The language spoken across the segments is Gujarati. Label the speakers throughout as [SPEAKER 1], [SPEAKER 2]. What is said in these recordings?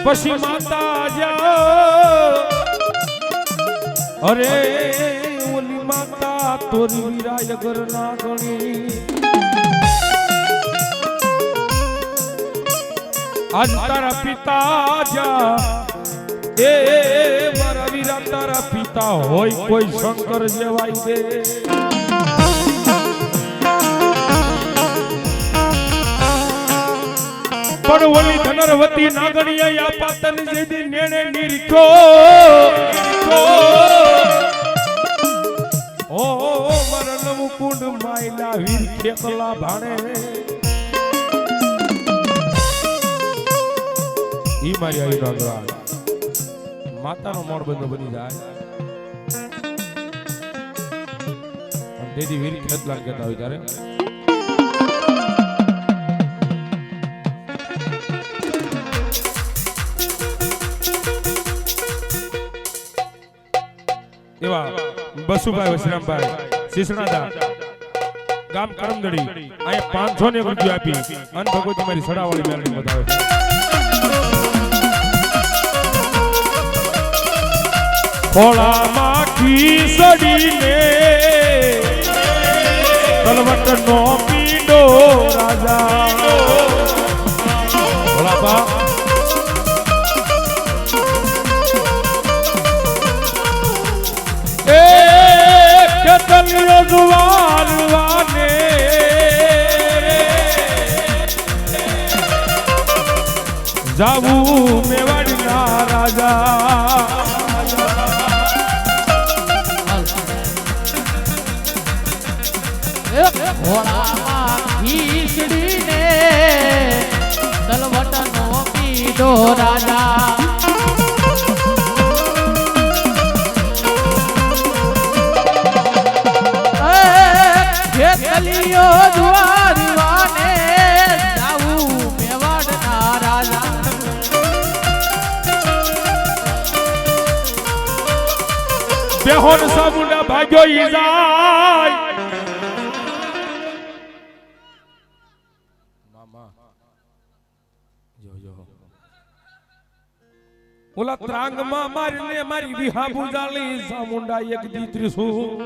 [SPEAKER 1] પછી માતા જા અરે ઓલી માતા તોરી વીરાય ઘર ના ગણી આજ તારા પિતા જા એ મારા વીરા તારા પિતા હોય કોઈ શંકર જેવાય દે પણ ઓલી ધનરવતી નાગણીએ આ પાતન જેદી નેણે નીરખો ઓ મરણ મુકુંડ માયલા વીર ખેતલા ભાણે ઈ મારી આવી નાગરા માતાનો મોડ બંધ બની જાય અને દેદી વીર ખેતલા કહેતા હોય ત્યારે એવા બસુભાઈ વશરામભાઈ શિશણાદા ગામ કરમદડી અહીંયા 500 ને રૂપિયા આપી અન ભગવતી મારી સડાવાળી મેળવી બતાવે ખોળામાં ખીસડીને તલવટનો પીડો રાજા ખોળાબા ખેતલિયો જુવારવાને જાવું મેવાડના રાજા
[SPEAKER 2] ઘોડામાં ખીચડીને તલવટનો પીડો રાજા ખેતલિયો દ્વારવાને જાવું મેવાડના રાજા
[SPEAKER 1] બેહોન સામુંડા ભાગ્યો ઈ જાય મામા જો ઓલા ત્રાંગમાં મારીને મારી વિહાબુ જાલી સામુંડા એક દીત્રીસું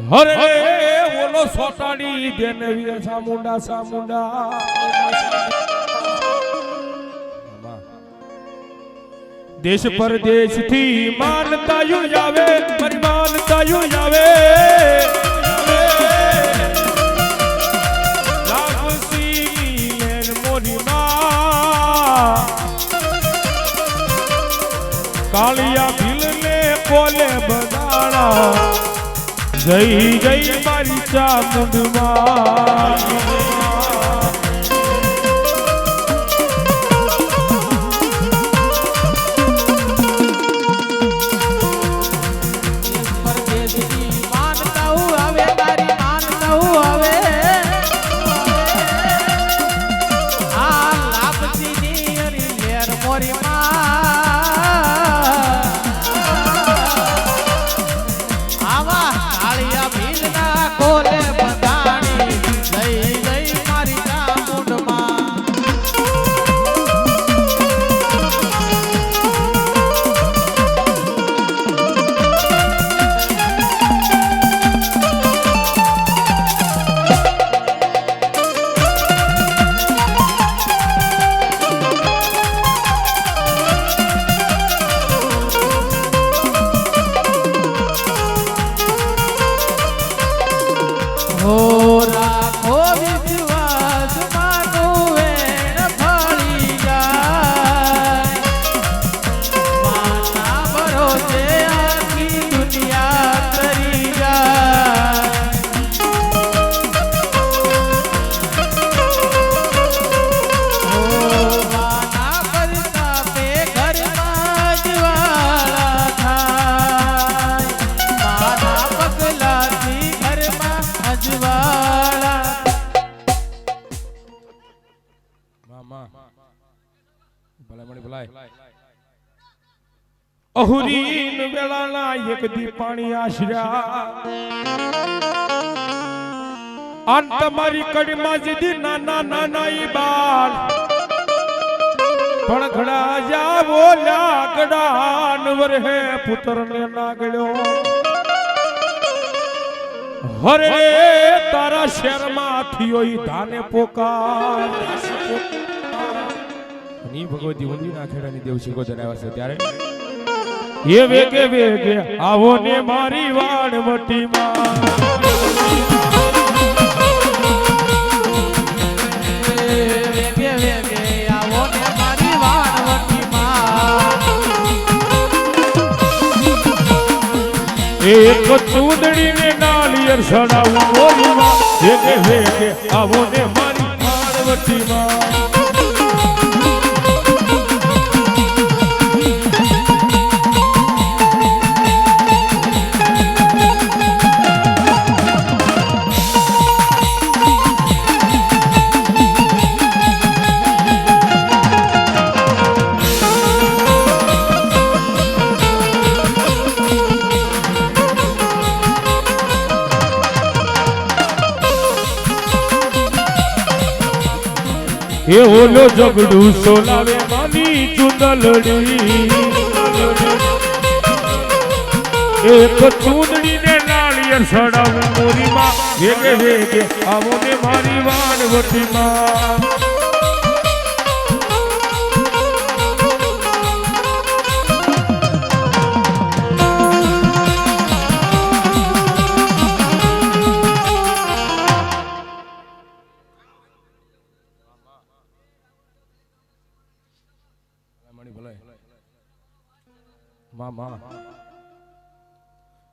[SPEAKER 1] હરે ઓલો સોટાડી દેને વીર સામુંડા દેશ પરદેશ થી માનતાયું આવે મારી માનતાયું આવે કાળિયા ભીલને કોલે બદાણા જય જય મારી ચામુંડમાં અહુરીન વેળાના એક દી પાણી આશર્યા આન તમારી કડીમાં જીદી નાના નાના ઈ બાળ પણ ઘડા જા બોલ્યા ગડા નવર હે પુત્ર ને નાગડ્યો હરે તારા શહેરમાં થયો ઈ ધાને પોકાર ની ભગવતી ઊંડી ના ખેડાની દેવ શિકોતર આવ્યા છે ત્યારે એ વેગે વેગે આવો ને મારી વાણવટીમાં
[SPEAKER 2] વેગે વેગે આવો ને મારી વાણવટીમાં
[SPEAKER 1] એક ચૂંદડી ને નાળિયેર સડાવું મોરીમાં વેગે વેગે આવો ને મારી વાણવટીમાં એ ઓલો જગડું સોલાવે માની ચુંદલડી એક ચૂંદડી ને નાળિયેર સડાવું મોરીમાં વેગે વેગે આવો ને મારી વાણવટીમાં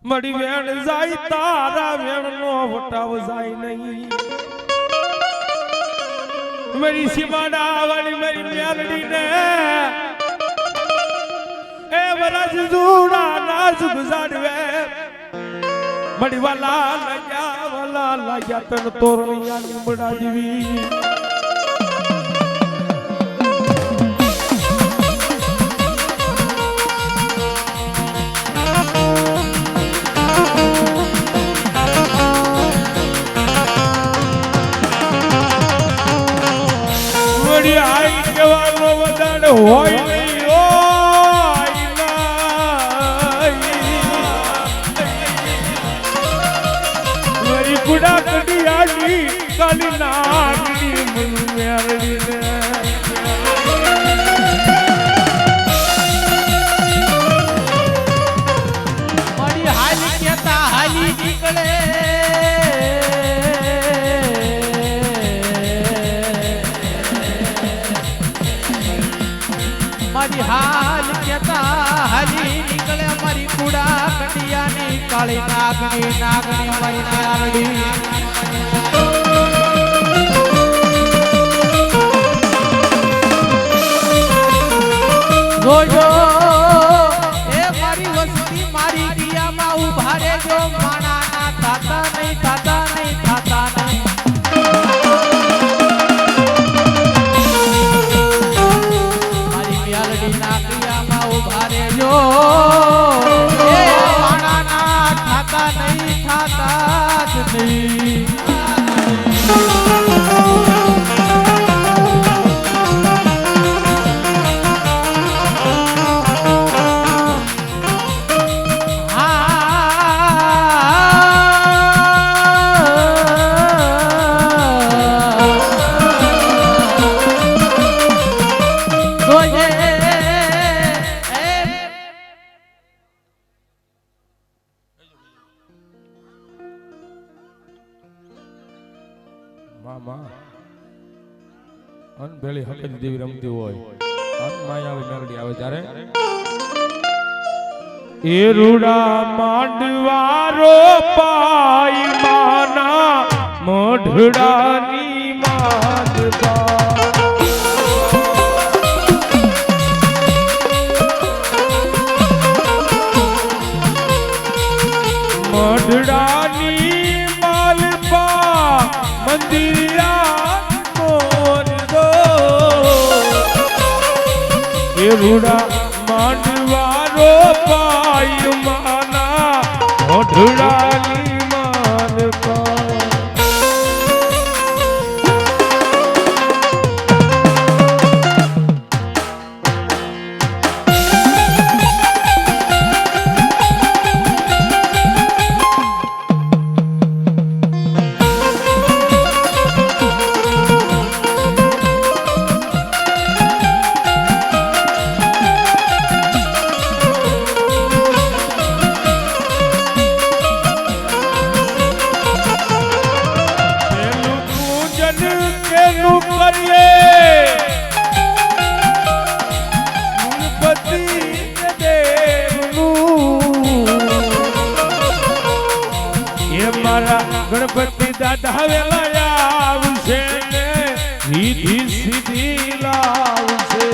[SPEAKER 1] મડી વેણ જાય તારા વેણ નો વટાવ જાય નહીં મારી સીમાડા વાળી મારી મેલડી ને એ વરજ જુડા નાજુક જાડવે મડી વાલા લાગ્યા તન તોરણિયા લીમડા જીવી આઈ કેવાનો વદાડ હોય નહીં મારી ગુડા કડિયાની કાલી નાગની મેરડી ને
[SPEAKER 2] મારી હાલી કેતા હાલી નીકળે મારી હાલ કેતા હાલી નીકળે મારી કુડા કડિયાની કાળી નાગની મારી નારડી જોજો એ મારી વસ્તી મારી ગિયામાં ઉભા રહેજો માણાના થાતા નહીં
[SPEAKER 1] અનભેળી હકલી દેવી રમતી હોય અનમાયાવી મેલડી આવે ત્યારે એ રૂડા માંડવારો પાઈ માના મોઢડાની માદબા મોઢડાની માલપા મંદિરા રૂડા માંડવારો પાય માના મોઢડાની માનકા દાદા વેલા આવશે રીધી સીધી લાવશે.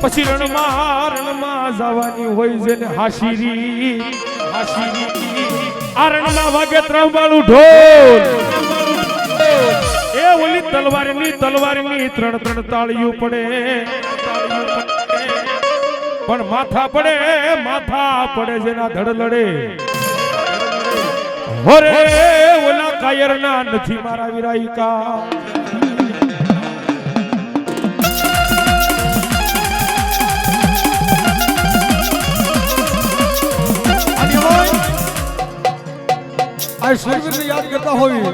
[SPEAKER 1] પછી રણમાં જવાની હોય છે ને હાશીરી આ રણમાં વાગે ત્રંબાળું ઢોલ એ ઓલી તલવારની ત્રણ તાળીઓ પડે પણ માથા પડે જેના ધડ લડે હોરે ઓલા કાયરના નથી મારા વિરાયકા.
[SPEAKER 3] આ સુરવીરને યાદ કરતા હોય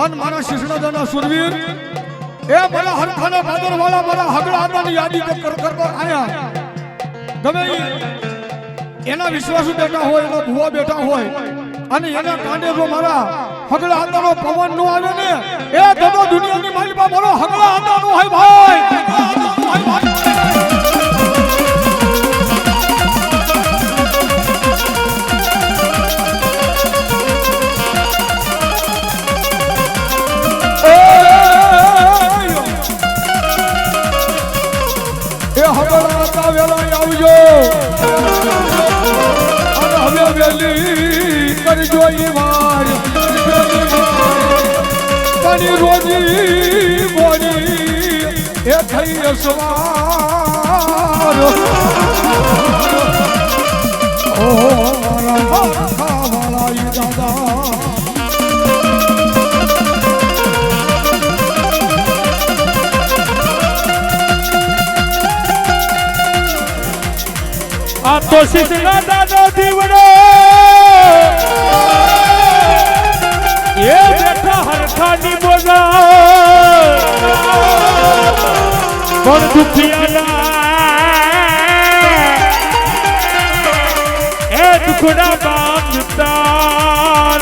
[SPEAKER 3] આન મારા શિશણાદાના સુરવીર એ મારા હરખાના બાદરવાળા મારા હગડા આદાની યાદી કરવા આયા. ગમે એના વિશ્વાસુ બેઠા હોય એના ભુવા બેઠા હોય અને એના કાંડે જો મારા હગડા આદાનો પવન નો આવે ને એ તો દુનિયાની માલિકા મારો હગડા આદાનો હોય ભાઈ. કરજો ઈ વાર તની રોજી બોલી એ થઈ સવાર ઓ મારા ખાવાળા ઈ દાદા
[SPEAKER 1] આ તો શીશના દાદો દીવડો એ બેઠા હરખાની બોલા પણ દુખિયાના એ દુખડા બાંધતા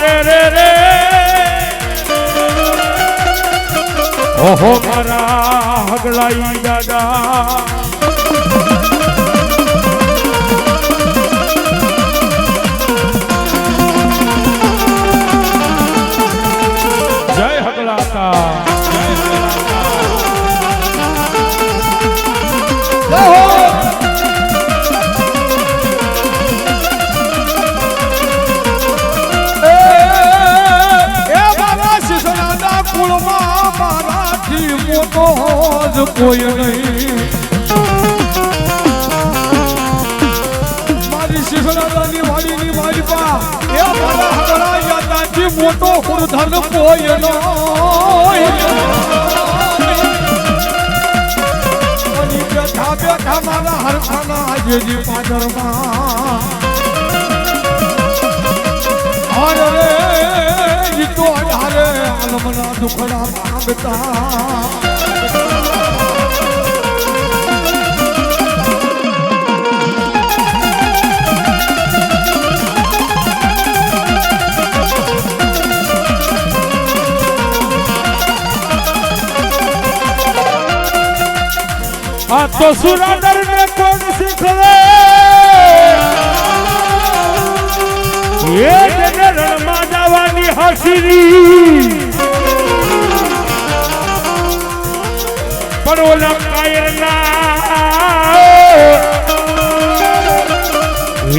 [SPEAKER 1] રે ઓહો મારા હગલાઈ દાદા.
[SPEAKER 3] કોઈ નહીં મારી શિશણાદાની વાડીની માલિકા એ મારા હગડા યાદાથી મોટો હુરધન કોઈ નહીં. બેઠા મારા હરખાના આજેજી પાદરમાં હારે ઈ તો હારે આલમના દુખડા માંગતા
[SPEAKER 1] આ તો સુરાદર ને કોણ શીખવે એ જેને રણમાં જવાની હાશીરી પણ ઓલા કાયરના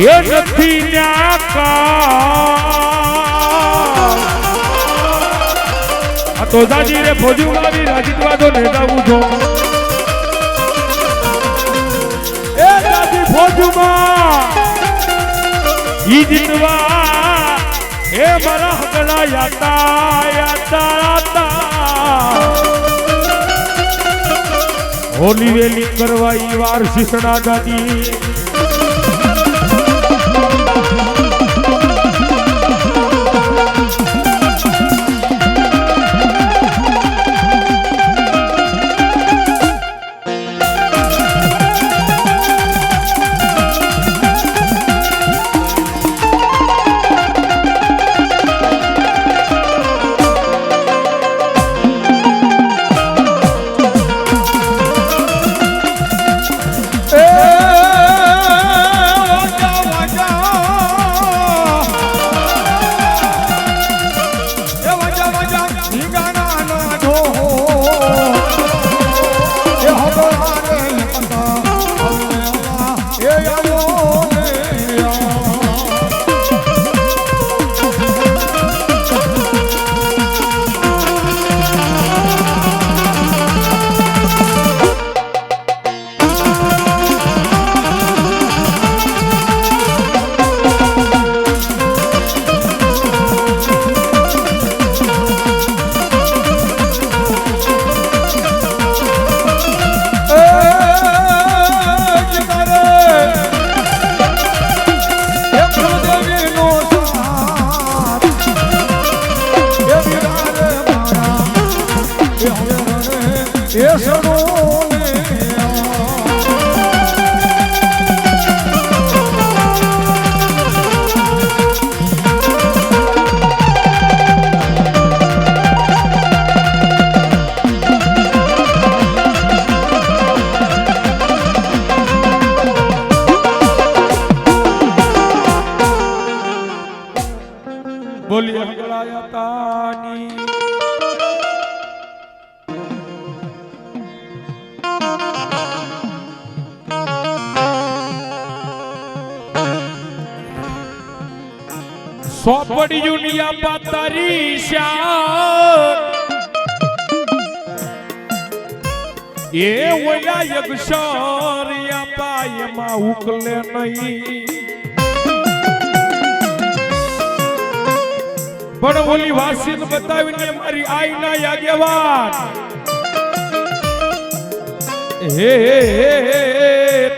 [SPEAKER 1] એ નથી આ તો દાદી રે ફોજુ મારી રાજીતવાદો નેતા ઉઠો ઈ જીતવા એ મારા હગલા યાતા હોલી વેલી કરવા ઈ વાર શીશણા દાદી
[SPEAKER 3] એ સડોને
[SPEAKER 1] બોલી હગલાયા તાની સોપડી યુનિયા પાતારી શ્યાર એ ઓલા યગશર યા પાયમાં ઉકલે નહીં પણ ઓલી વાસીને બતાવીને મારી આઈના આગેવાન હે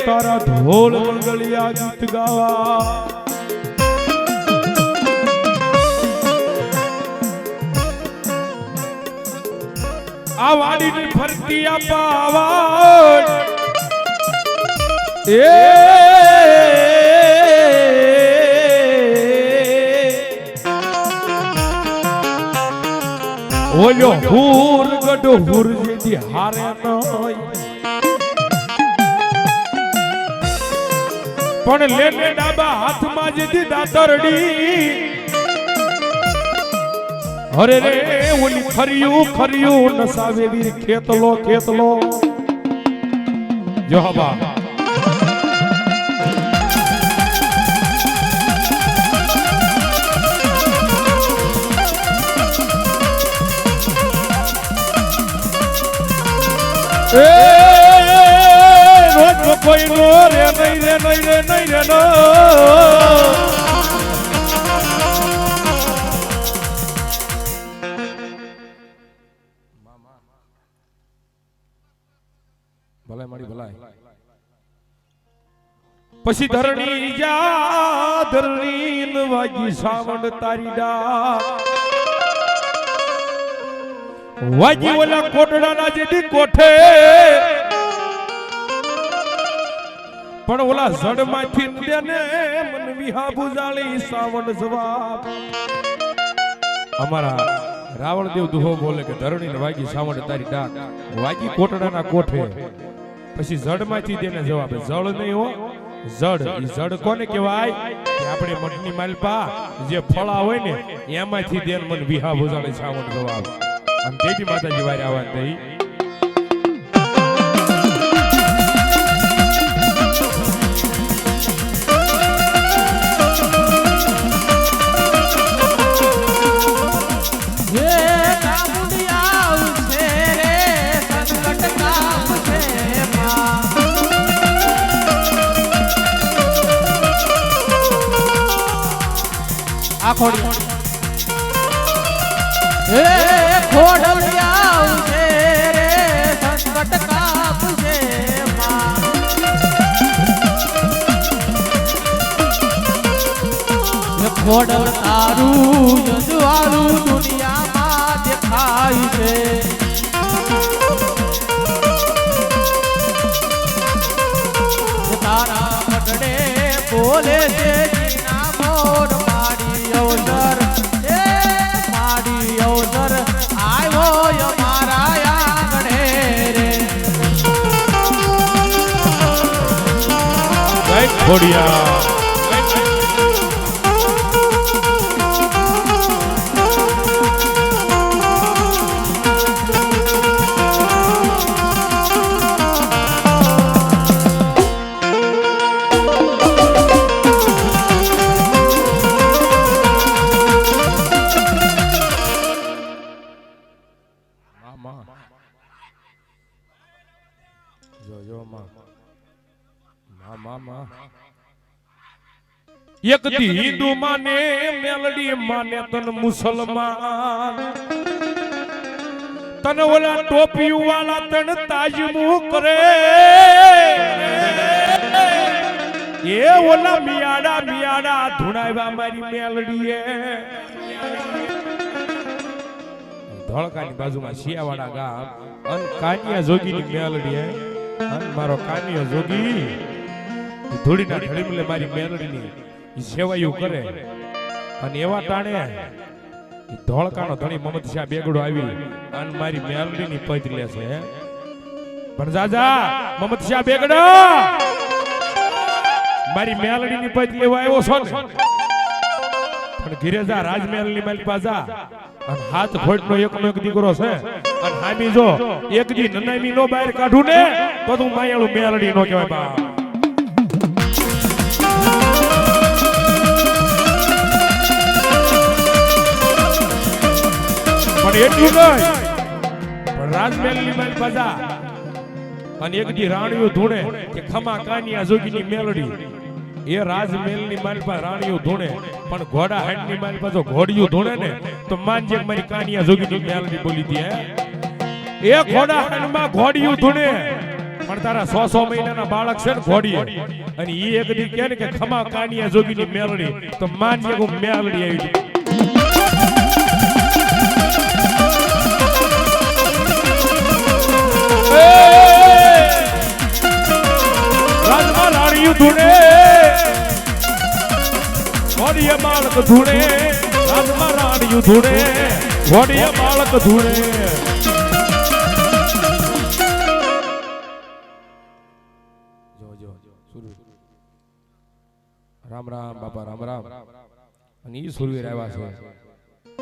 [SPEAKER 1] તારા ઢોલ મંગળિયા ગીત ગાવા આ વાડીની ફરતી આપાવાડ ઓલો હુર ગડો હુર જેથી હારે નય પણ લેને ડાબા હાથમાં જેથી દાતરડી અરે રે ઓલી ખરિયું નસાવે વીર ખેતલો જો હબા રોજ કોઈ નો રે નહીં રે નો ભલાય મારી ભલાય પછી ધરણી જા ધરણી વાગી સાવણ તારી ડા વાજી ઓલા કોટડાના જેથી કોઠે પણ ઓલા જડમાંથી દેને મન વિહા બુજાળી સાવણ જવાબ અમારા રાવણદેવ દુહો બોલે કે ધરણી ને વાગી સાવણ તારી ડાક વાગી કોટડાના કોઠે પછી જડમાંથી દેને જવાબ જળ નહીં હો જડ ઈ જડ કોને કહેવાય કે આપણે મઠની માલપા જે ફળા હોય ને એમાંથી દેન મન વિહા બુજાળી સાવણ જવાબ અને તેથી માતાજી વારે આવવા થઈ
[SPEAKER 2] ખોડિયા ઉસે રે સંકટ કાપશે ખોડલ તારું જજવારું દુનિયામાં દેખાય છે તારા મઢડે બોલે છે જીના મોર મારી અવસર અવસર આવ્યો મારા આંગણે રે
[SPEAKER 1] જય ખોડિયા એક દી હિન્દુ માને મેલડી માને તન મુસલમાન તન ઓલા ટોપી વાળા તન તાજમુ કરે એ ઓલા મિયાડા ધુણાવ્યા મારી મેલડીએ ધોળકાની બાજુમાં શિયાવાડા ગામ અન કાનિયા જોગીની મેલડી હે અન મારો કાનિયો જોગી ધૂળીના ઢળીમલે મારી મેલડીની ઈ સેવાયું કરે અને એવા ટાણે ઈ ધોળકાનો ધણી મમદ શાહ બેગડો આવી અન મારી મેલડીની પૈત લે છે પણ જાજા મમદ શાહ બેગડો મારી મેલડીની પૈત લેવા આવ્યો છો ને પણ ગિરેજા રાજમહેલની મારી પાસા અને હાથ ખોટનો એકનો એક દીકરો છે અને હામી જો એક દી નનામી નો બહાર કાઢું ને તો તું માયાળું મેલડી નો કહેવાય બા પણ એટલું નહીં પણ રાજમહેલની મારી પાસા અને એક દી રાણીઓ ધૂણે કે ખમા કાનિયા જોગીની મેલડી એ રાજમહેલની મારી પાસે રાણીઓ ધૂણે પણ ઘોડા હાડની મારી પાસે ઘોડિયું ધૂણે ને તો માનજે મારી કાનિયા જોગીની મેલડી બોલી દે એ ઘોડા હાડમાં ઘોડિયું ધૂણે પણ તારા 100 મહિનાના બાળક છે ને ઘોડીએ અને ઈ એક દી કહે ને કે ખમા કાનિયા જોગીની મેલડી તો માનજે હું મેલડી આવી રાજમાં રાણીયું ધૂણે ઘોડીએ બાળક ધૂણે રાજમાં રાણીયું ધૂણે ઘોડીએ બાળક ધૂણે રામ રામ બાપા રામ રામ અને ઈ સુરવીર આવ્યા છે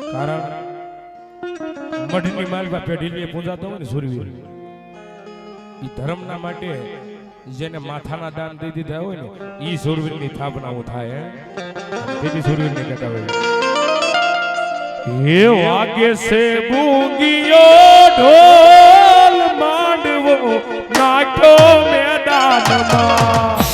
[SPEAKER 1] કારણ મઢની માલવા પેઢીને પૂજાતો હોય ને સુરવીર ઈ ધર્મના માટે જેને માથાના દાન દઈ દીધા હોય ને ઈ સુરવીરની સ્થાપનાઓ થાય તેથી સુરવીરને કહેતા હોય એ વાગે છે બુંગીયો ઢોલ માંડવો નાખ્યો મેદાનમાં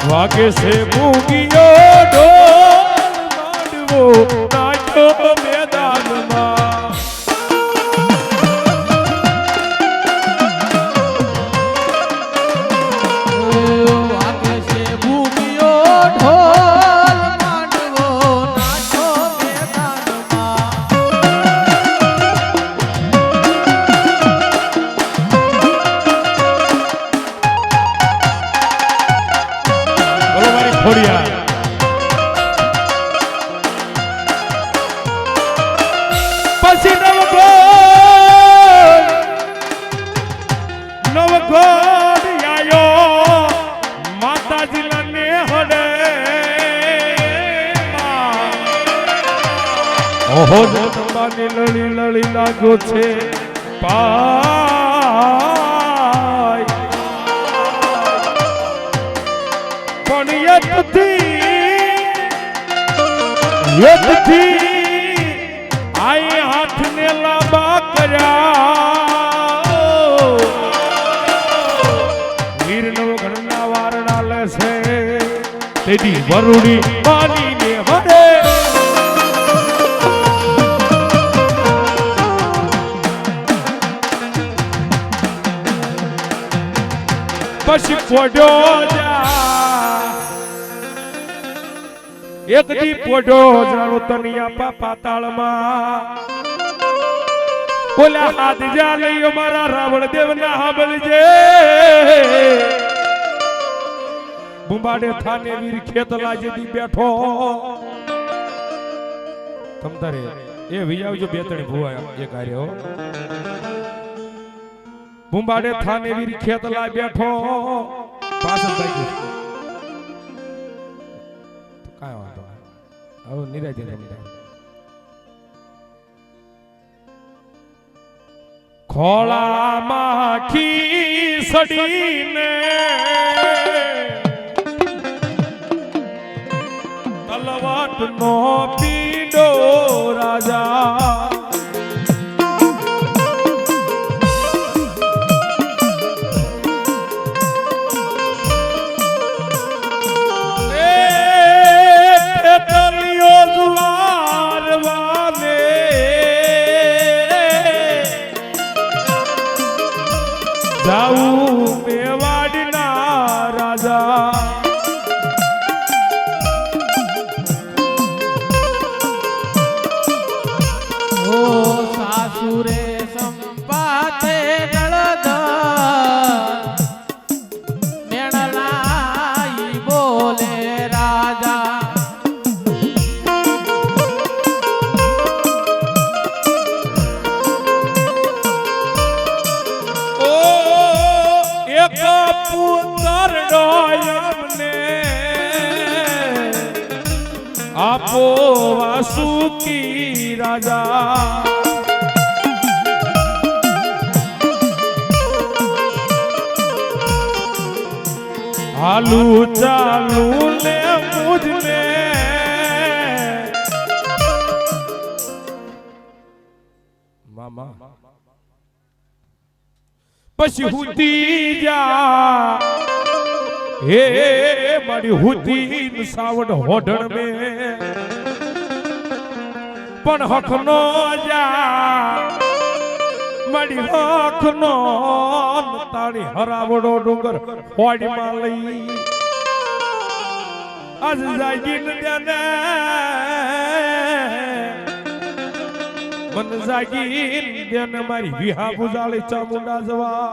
[SPEAKER 1] વાગે છે બુંગીયો ઢોલ માંડવો નાખ્યો મેદાનમાં
[SPEAKER 2] વાગે છે ભૂમિયો ઢોલ માંડવો નાચો મેદાનમાં
[SPEAKER 1] બોલો મારી ખોડિયા પછી નવગોડ આયો માતાજીના નેહડે ઓહો જગદંબાની લળી લળી લાગો છે પાય પણ યતથી આઈ હાથને લાંબા કર્યા વીર નવ ઘરના વારણા લેશે તેથી વરુડી માનીને વડે પછી પોઢ્યો જા એક દી પોઢ્યો જાણો તનિયા પાતાળમાં ઓલા હાથ જા લઈ અમારા રાવણ દેવ ના સાંભળજે બુંબાડે થાને વીર ખેતલા જેથી બેઠો તમતારે એ વિયાવજો બે ત્રણ ભુવા એક હારે હો બુંબાડે થાને વીર ખેતલા બેઠો પાછળ બાકી તો કાય વાંધો હવે નિરાજે રમતા ખોળામાં ખીસડીને તલવાટનો પીડો રાજા જાઉં મેવાડના રાજા આપો વાસુકી રાજા હાલુ ચાલુ ને મુજને મામા પછી હુતી જા હે મારી હુતી સાવડ હોઢણ મે પણ હકનો જા મારી હકનો તારી હરાવડો ડુંગર હોડીમાં લઈ આજ જાગીન દેને મન જાગીન દેને મારી વિહા પૂજાળી ચામુંડા જવા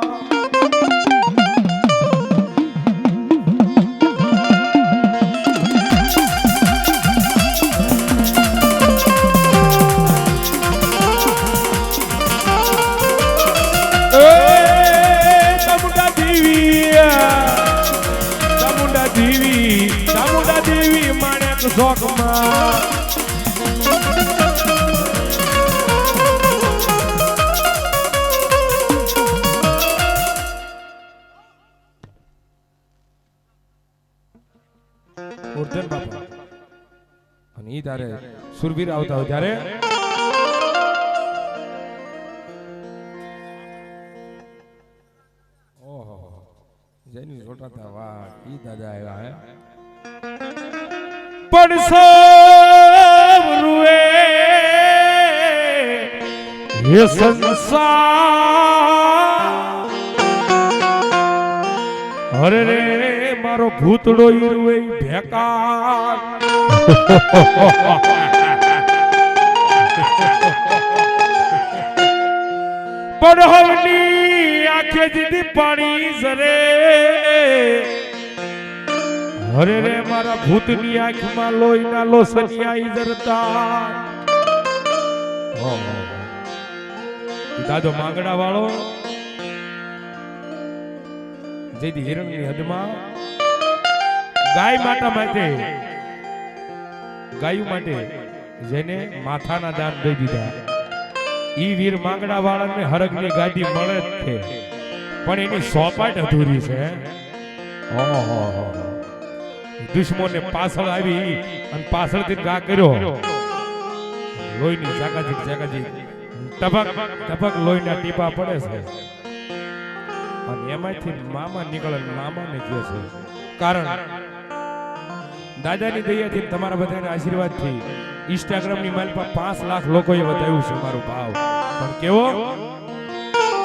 [SPEAKER 1] ચામુંડા દેવી માણેક શોખમાં ઉર્ધન બાપા અને ઈ તારે સુરવીર આવતા હોય ત્યારે ઓહો જેની જોટાતા વાહ ઈ દાદા આવ્યા હે પણ સબ રૂએ ये संसार अरे रे मारो भूतड़ो ईरुए बेकार पढ़वनी आंखें जिदी पानी जरे अरे रे मारा भूतनी आंख में लोई ना लो सनियाई जरता दादो मांगड़ा वालो जेदी हिरणनी हदમાં ગાય માતા માટે ગાયું માટે જેને માથાના દાન દઈ દીધા ઈ વીર માંગડા વાળાને હરગની ગાદી મળે જ છે પણ એની સોપાટ અધૂરી છે ઓહો દુશ્મનને પાછળ આવી અને પાછળથી ઘા કર્યો લોહીની જાગાજી ટપક ટપક લોહીના ટીપા પડે છે અને એમાંથી મામા નીકળે મામાને કહે છે કારણ દાદાની દયાથી તમારા બધાના આશીર્વાદથી ઇન્સ્ટાગ્રામની માલ પર 5 લાખ લોકોએ વધાવ્યું છે મારો ભાવ પણ કેવો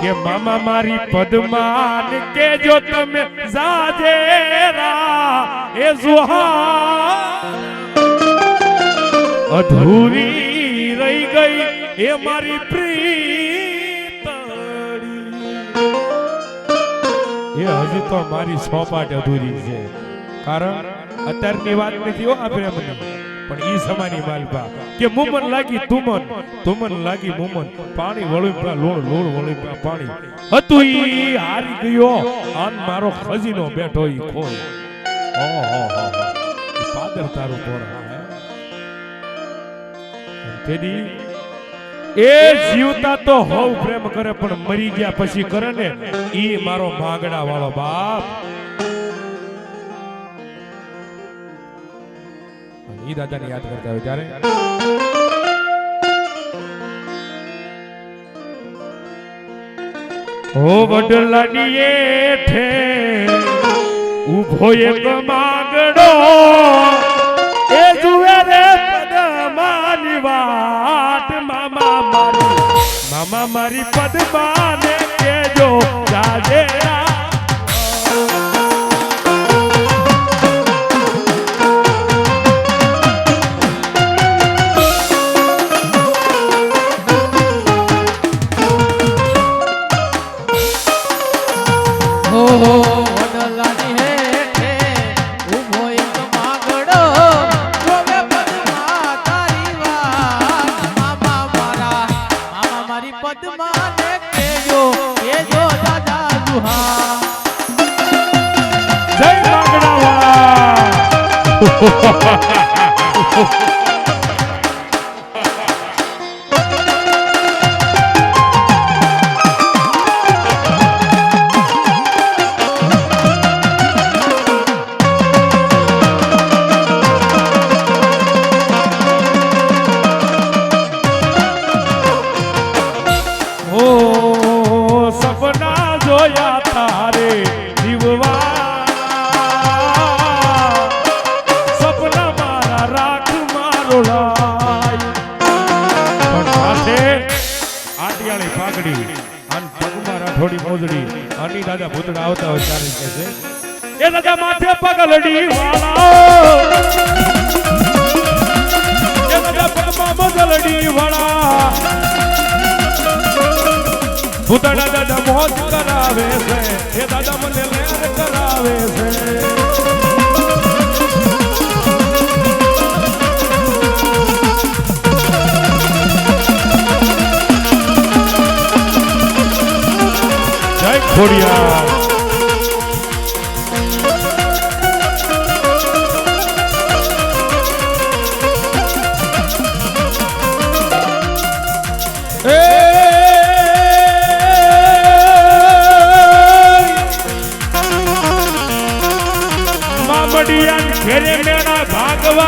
[SPEAKER 1] કે મામા મારી પદ્માન કે જો તમે જાજેરા એ સુહાન અધૂરી રહી ગઈ એ મારી પ્રીતડી એ હજી તો મારી સોપાટ અધૂરી છે કારણ અત્યારની વાત નથી હો આપણે મને પણ ઈ સમાની માલપા કે મુમન લાગી તુમન લાગી મુમન પાણી વળું લોળ વળું પાણી હતું ઈ હારી ગયો આન મારો ખજીનો બેઠો ઈ ખોય ઓહો પાદર તારું પોરા તેદી એ જીવતા તો હોવ પ્રેમ કરે પણ મરી ગયા પછી કરે ને ઈ મારો માંગડા વાળો બાપ ઈ દાદાને યાદ કરતા હોય ત્યારે ઓ વડલાની એઠે ઉભો એક માંગડો એ જુએ રે પદ્માની વાટ મામા મારી પદ્માને કેજો જાજેરા જય માંગડા વાળા મારો લાય પણ માથે આટિયાળી પાઘડી અને પગમાં રાઠોડી મોજડી અને દાદા ભૂતડા આવતા હોય ત્યારે કહે છે એ દાદા માથે પગલડી વાળા એ દાદા પગમાં મોજડી વાળા ભૂતડા દાદા મોજ કરાવે છે એ દાદા મને લેર કરાવે છે જય ખોડિયાર ઘેરે મેળા ભાગવા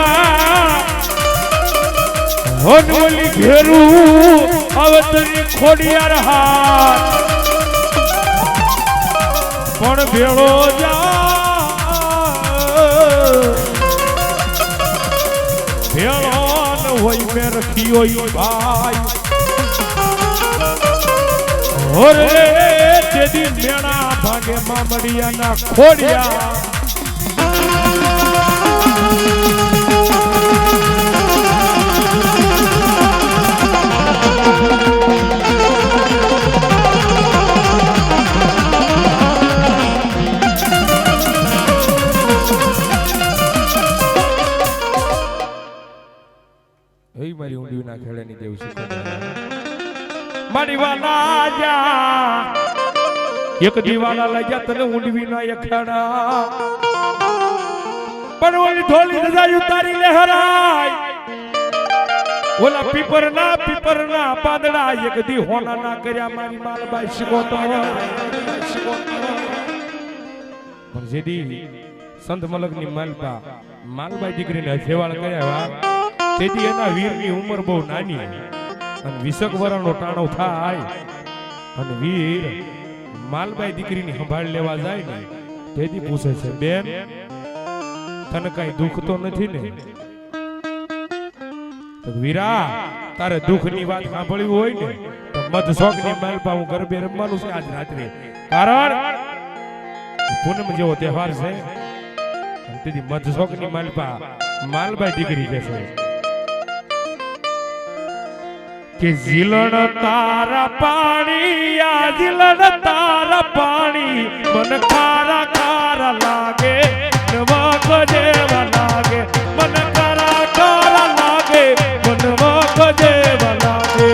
[SPEAKER 1] હોનવલી ઘેરું અવતરી ખોડિયાર હાર પણ ભેળો ભેળો ન હોય મેં રખ્યો ઈ ભાઈ હોરે તેદી મેળા ભાગે મામડિયાના ખોડિયા મારી ઊંડી ના ખેડે ની દેવ છે મારી વાલા જા એક દીવાના લાગ્યા તને ઊંડવી ના એખાડા પણ ઓલી ઢોલી સજાઈ ઉતારી લહેરાય ઓલા પીપરના પાંદડા એક દી હોના ના કર્યા મારી માલબાઈ શિકોતો પણ જેદી સંત મલકની માલબાઈ દીકરીને સેવાળ કર્યા તેથી એના વીરની ઉંમર બહુ નાની અને 20 વર્ષનો ટાણો થાય અને વીર માલબાઈ દીકરીની સંભાળ લેવા જાય ને તેથી પૂછે છે બેન તને કઈ દુઃખ તો નથી ને તો વીરા તારે દુઃખની વાત સાંભળવી હોય ને તો મધશોકની માલપા હું ગરબે રમવાનું છે આજ રાત્રે કારણ પૂનમ જેવો તહેવાર છે તેથી મધશોકની માલપા માલબાઈ દીકરી કહે છે કે જીલણ તારા પાણી આ જીલણ તારા પાણી મન ખારા ખારા લાગે વખ જેવા લાગે મન ખારા ખારા લાગે મન વખ જેવા લાગે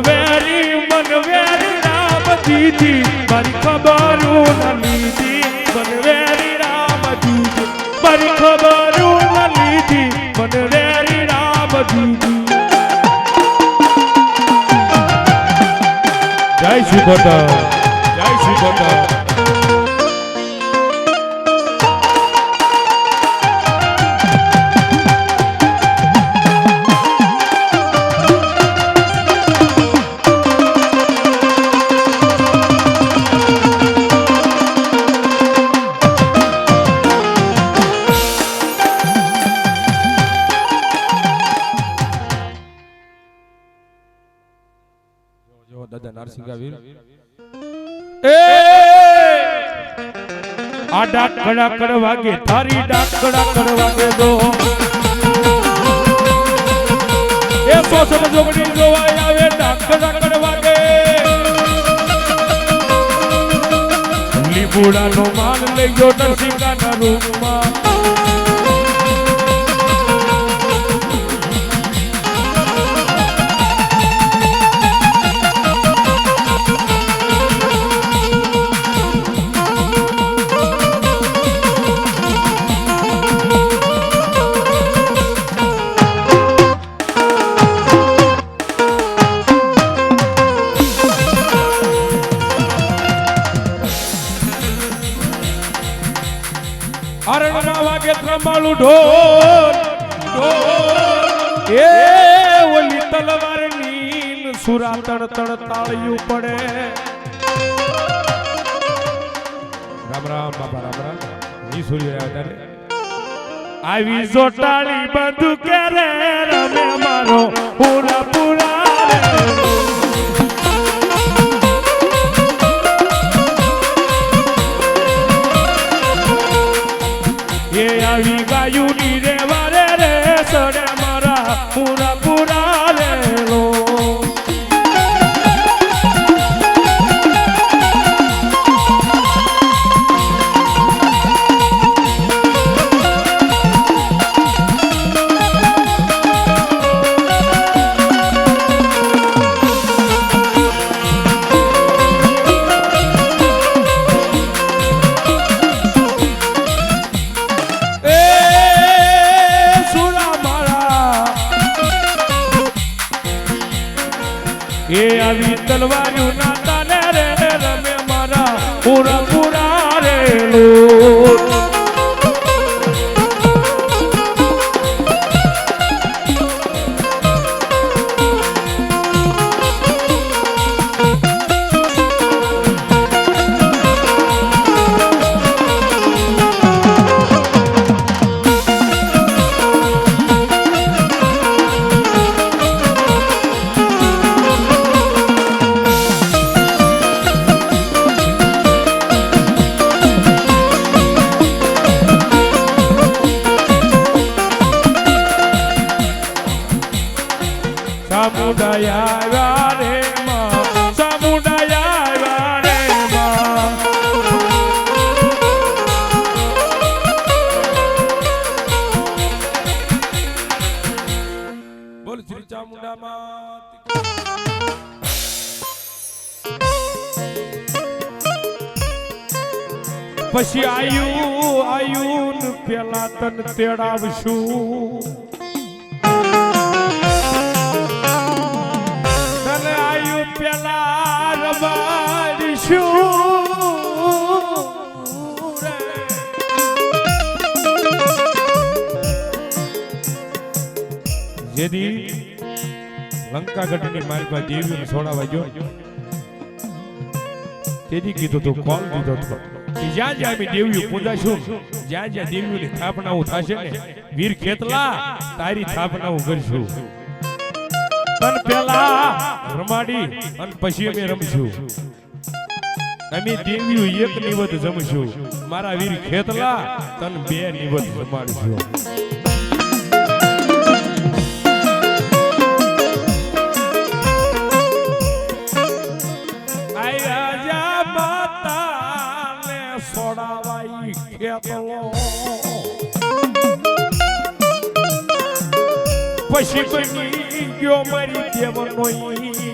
[SPEAKER 1] વેરી મન વેરી રામ દીદી મારી ખબરું ન લીધી મન વેરી રામ દીદી મારી ખબરું ન લીધી મન વેરી રામ દીદી જય શ્રી ગોતા જય શ્રી ગોતા દાદા નારસિંગા વીર એ આ ડાક કડ વાગે તારી ડાક કડ વાગે દો એ સોસમ જોગડી જોવાય આવે ડાક કડ વાગે લીબુડાનો માલ લઈ ગયો નરસિંગાના રૂમમાં હરણના વાગે ત્રંબાળું ઢોલ ઢોલ એ ઓલી તલવારની સુરા તણ તણ તાળિયું પડે રામ રામ બાપા રામ રામ ઈ સૂર્ય તારે આવી જોટાળી બંદૂકે રે રમે મારો પૂરા પૂરા રે એ આવી ગાયું ની રે વારે રે સડે મારા પૂરા પૂરા રે લો એ આવી તલવાર્યું ના તાને રે રમે મારા પૂરા પૂરા રે લો સામુદાયા રે માં સામુદાયા રે માં બોલ શ્રી ચામુંડા માત પછી આયુ પેલા તન તેડાવશું પેલા રમાડીશું રે જેદી લંકા ગઢની માલપા દેવીઓને છોડાવા ગયો તેથી કીધું તો કોલ દીધો તો જ્યાં જ્યાં અમે દેવીઓ પૂજાશું જ્યાં જ્યાં દેવીઓની સ્થાપનાઓ થશે ને વીર ખેતલા તારી સ્થાપનાઓ કરશું તન પેલા રમાડી અને પછી અમે રમશું અમે દેવીઓ એક નિવત જમશું મારા વીર ખેતલા તન બે નિવત જમાડશું આયા માતાને સોડાવાઈ ખેતલો પછી બની ગયો મારી દેવનો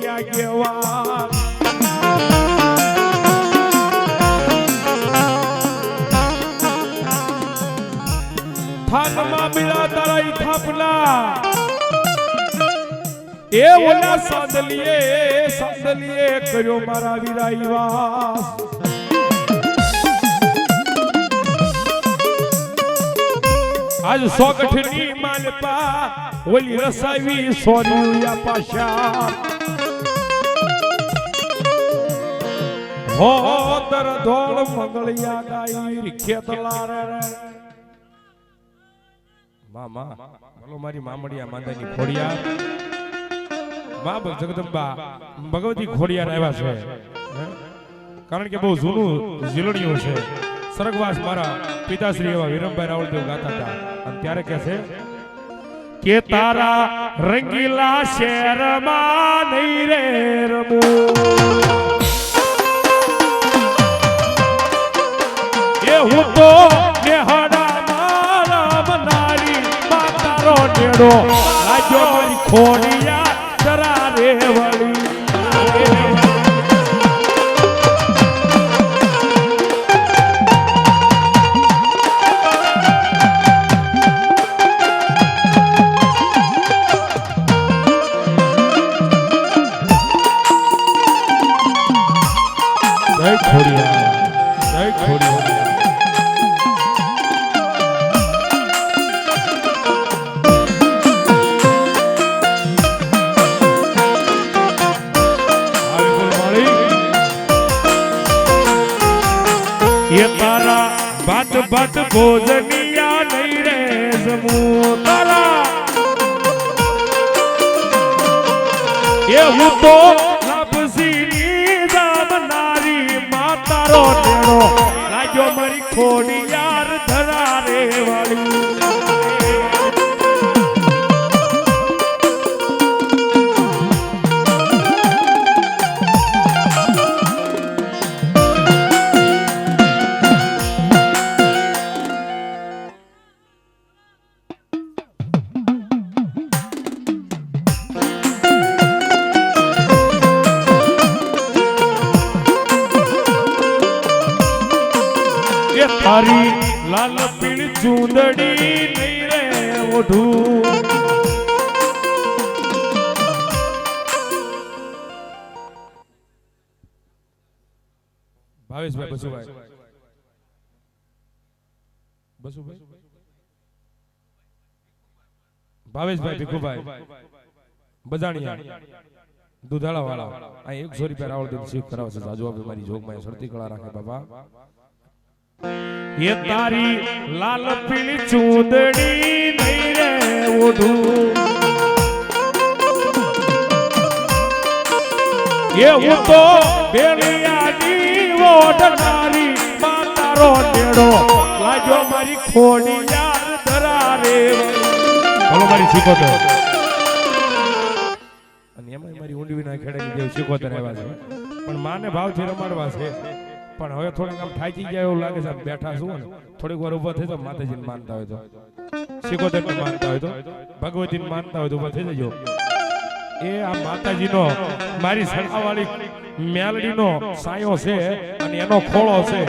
[SPEAKER 1] આગેવાન થાનમાં મિલા તારા થાપના એ ઓલા સાંદલીએ કર્યો મારા વીરાઈ વાસ આજ સોગઠની માલપા ઓલી રસાવી સોનિયા પાશા હો દર ધોળ મંગળિયા ગાઈ ખેતલા રે મામા બોલો મારી મામડિયા માંદાની ખોડિયા માં જગદંબા ભગવતી ખોડિયાર આવ્યા છે કારણ કે બહુ જૂનું ઝીલણીઓ છે સ્વર્ગવાસ મારા પિતાશ્રી એવા વિરમભાઈ રાવળદેવ ગાતા હતા અને ત્યારે કહે છે કે તારા રંગીલા શહેરમાં નહીં રે રમો એ હું તો નેહડા મારા મનારી માતારો નેડો લાગ્યો મારી ખોડિયા જરા રે વળી એ તારા ભાત ભાત ભોજનિયા નહીં રે જમું તારા એ હું તો લાપસીની જામનારી માતારો ટેડો લાગ્યો મારી ખોડી યાર ધરારે વાળી તારી લાલ પીળ ચૂંદડી નહીં રે ઓઢું ભાવેશભાઈ બસુભાઈ ભાવેશભાઈ ભીખુભાઈ બજાણિયા દુધાળા વાળા અહીં 100 રૂપિયા રાવળ દઈને શીખ કરાવે છે જાજુ આપણે મારી જોગમાં સરતી કળા રાખે બાબા ये तारी लाल पीली चूंदड़ी नहीं रे ओढ़ूं ये वो तो बेलियानी ओढ़नारी मातारो टेड़ो लाजो मारी खोड़ी यार धरारे बोलो मारी सीखो तो અને એમાં મારી ઊંડી વિના ખેડેની જેવું શીખોતર આવ્યા છે પણ માને ભાવથી રમાડવા છે પણ હવે થોડીક આમ થાકી જાય એવું લાગે છે બેઠા છું ને થોડીક વાર ઊભા થઈ તો માતાજીને માનતા હોય તો શીખોતરને માનતા હોય તો ભગવતીને માનતા હોય તો ઊભા થઈ જજો એ આ માતાજીનો મારી સણાવાળી મેલડીનો સાયો છે અને એનો ખોળો છે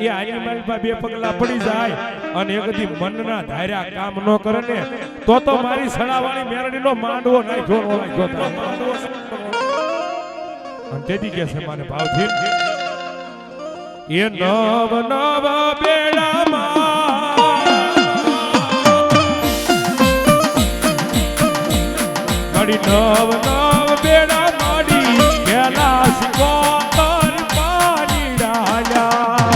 [SPEAKER 1] એ આની મારી પાસે 2 પગલા પડી જાય અને એકદી મનના ધાર્યા કામ ન કરે ને તો મારી સણાવાળી મેલડીનો માંડવો નાખ્યો અને તેથી કે છે માને ભાવથી એ નવ નવ બેડામાં મારી નવ નવ બેડા માડી પેલા શિકોતર પાણી ડાયા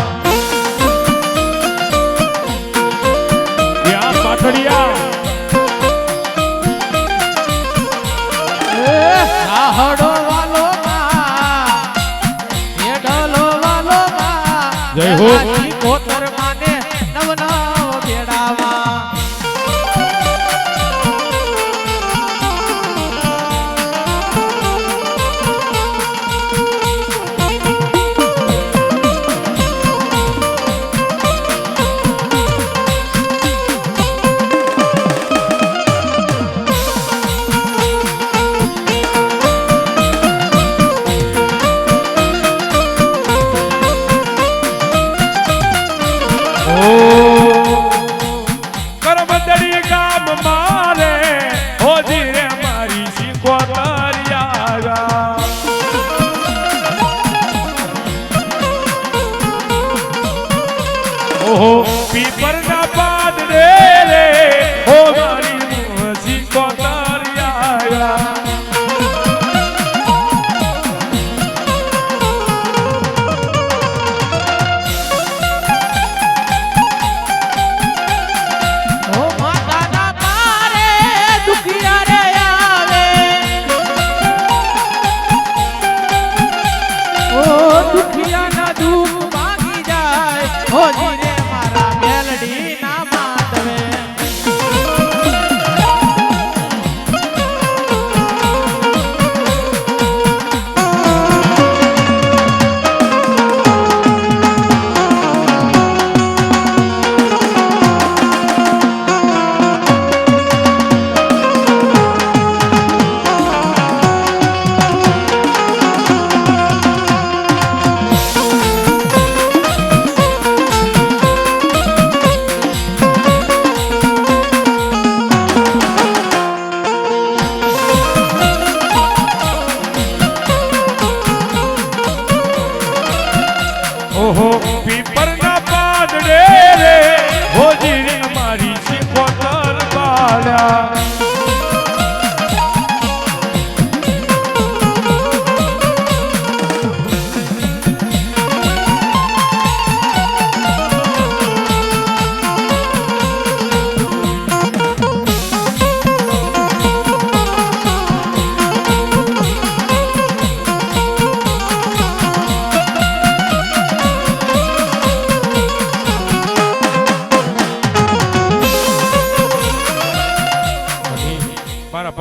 [SPEAKER 1] યા પાટડિયા
[SPEAKER 2] આહડો વાલો
[SPEAKER 1] જય હો
[SPEAKER 2] કોતર માને નવ નવ બેડાવા
[SPEAKER 1] કરમદડી ગામ મારે હોજી રે મારી શીખોતરિયા ઓહો પીપરના પાદ રે રે હો મારી શીખોતરિયા
[SPEAKER 2] દુખિયાના દુઃખ ભાગી જાય હોજી રે મારા મેલડી ના માધવે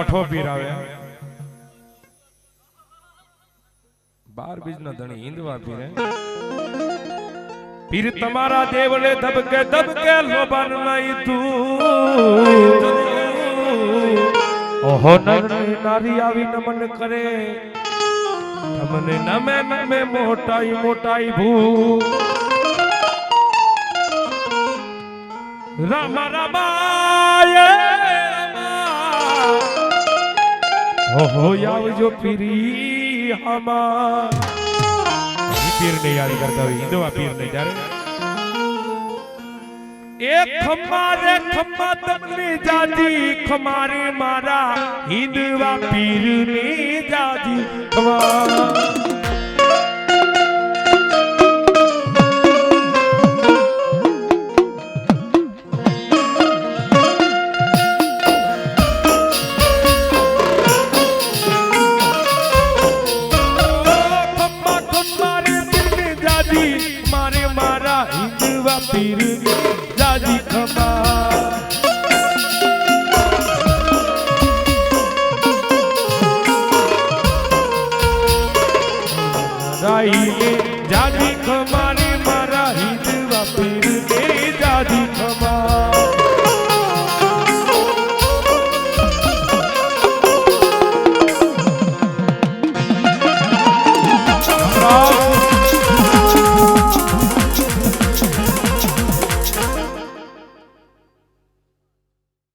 [SPEAKER 1] મઠો પીર આવે 12 બીજના ધણી હિંદવા પીર પીર તમારા દેવલે ધબકે ધબકે લોબાન નહીં તું ઓહો નરની નારી આવી નમન કરે તમને નમે નમે મોટાઈ મોટાઈ ભૂ રામ રામાય ઓહો આવજો પીરી હમા પીર ને યાદ કરતા હોય હિંદવા પીર ને જ્યારે એક ખમારે ખમા તમને જાજી ખમારે મારા હિંદવા પીર ની જાજી ખમા પીર જાજી ખમા રાઈ જાજી ખમારી મારા હિંદવા પીર